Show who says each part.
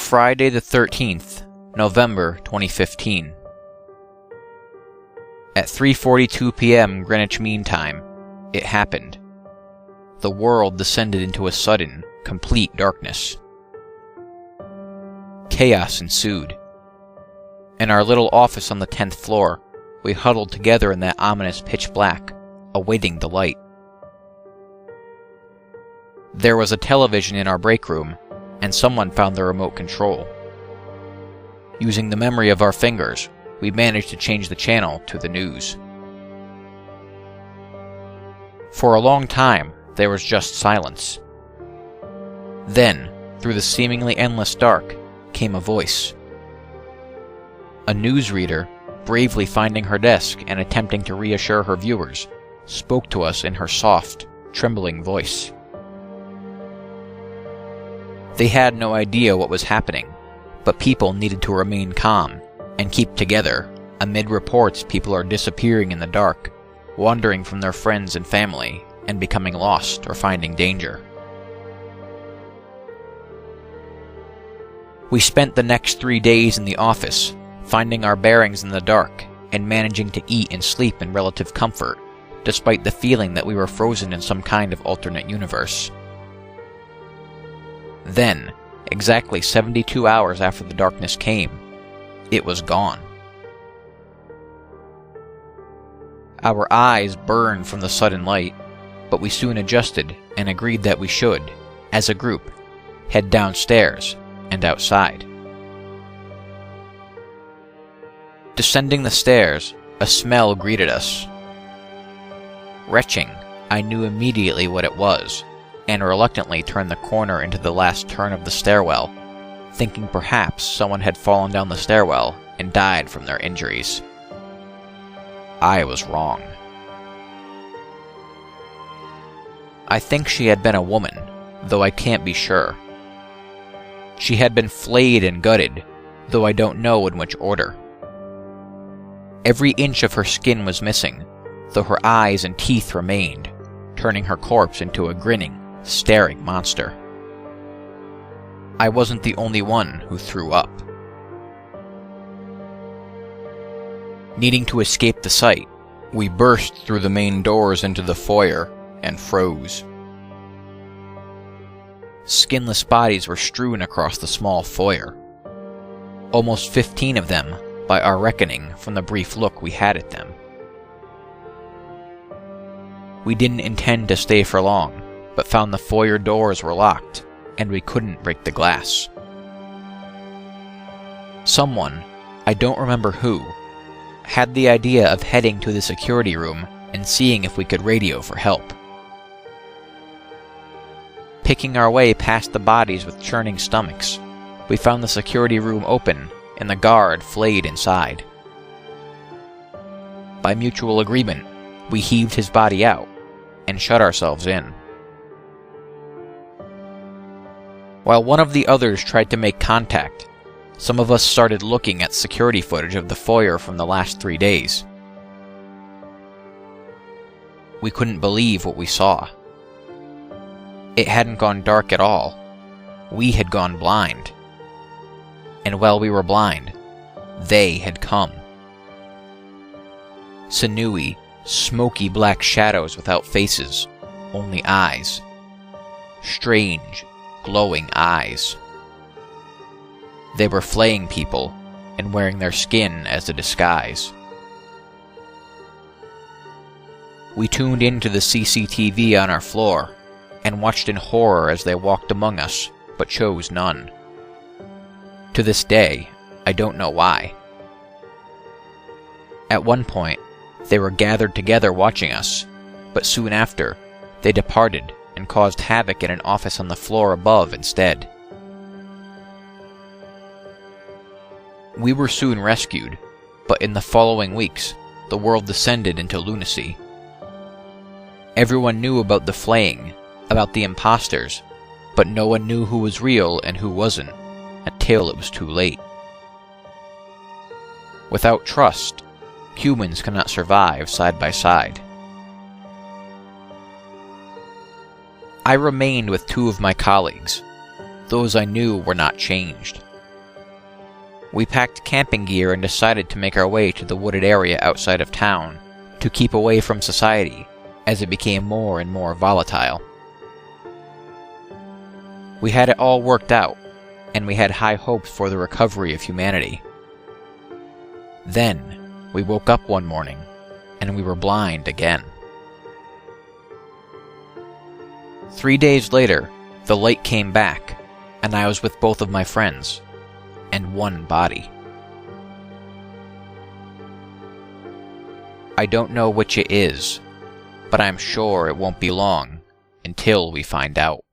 Speaker 1: Friday the 13th, November 2015. At 3:42 p.m. Greenwich Mean Time, it happened. The world descended into a sudden, complete darkness. Chaos ensued. In our little office on the 10th floor, we huddled together in that ominous pitch black, awaiting the light. There was a television in our break room, and someone found the remote control. Using the memory of our fingers, we managed to change the channel to the news. For a long time, there was just silence. Then, through the seemingly endless dark, came a voice. A newsreader, bravely finding her desk and attempting to reassure her viewers, spoke to us in her soft, trembling voice. They had no idea what was happening, but people needed to remain calm and keep together amid reports people are disappearing in the dark, wandering from their friends and family, and becoming lost or finding danger. We spent the next 3 days in the office, finding our bearings in the dark and managing to eat and sleep in relative comfort, despite the feeling that we were frozen in some kind of alternate universe. Then, exactly 72 hours after the darkness came, it was gone. Our eyes burned from the sudden light, but we soon adjusted and agreed that we should, as a group, head downstairs and outside. Descending the stairs, a smell greeted us. Retching, I knew immediately what it was, and reluctantly turned the corner into the last turn of the stairwell, thinking perhaps someone had fallen down the stairwell and died from their injuries. I was wrong. I think she had been a woman, though I can't be sure. She had been flayed and gutted, though I don't know in which order. Every inch of her skin was missing, though her eyes and teeth remained, turning her corpse into a grinning, staring monster. I wasn't the only one who threw up. Needing to escape the sight, we burst through the main doors into the foyer and froze. Skinless bodies were strewn across the small foyer. Almost 15 of them, by our reckoning from the brief look we had at them. We didn't intend to stay for long, but found the foyer doors were locked, and we couldn't break the glass. Someone, I don't remember who, had the idea of heading to the security room and seeing if we could radio for help. Picking our way past the bodies with churning stomachs, we found the security room open and the guard flayed inside. By mutual agreement, we heaved his body out and shut ourselves in. While one of the others tried to make contact, some of us started looking at security footage of the foyer from the last 3 days. We couldn't believe what we saw. It hadn't gone dark at all. We had gone blind. And while we were blind, they had come. Sinewy, smoky black shadows without faces, only eyes. Strange, glowing eyes. They were flaying people and wearing their skin as a disguise. We tuned into the CCTV on our floor and watched in horror as they walked among us, but chose none. To this day, I don't know why. At one point, they were gathered together watching us, but soon after, they departed and caused havoc in an office on the floor above instead. We were soon rescued, but in the following weeks, the world descended into lunacy. Everyone knew about the flaying, about the imposters, but no one knew who was real and who wasn't, until it was too late. Without trust, humans cannot survive side by side. I remained with 2 of my colleagues. Those I knew were not changed. We packed camping gear and decided to make our way to the wooded area outside of town to keep away from society as it became more and more volatile. We had it all worked out, and we had high hopes for the recovery of humanity. Then, we woke up one morning, and we were blind again. 3 days later, the light came back, and I was with both of my friends, and one body. I don't know which it is, but I'm sure it won't be long until we find out.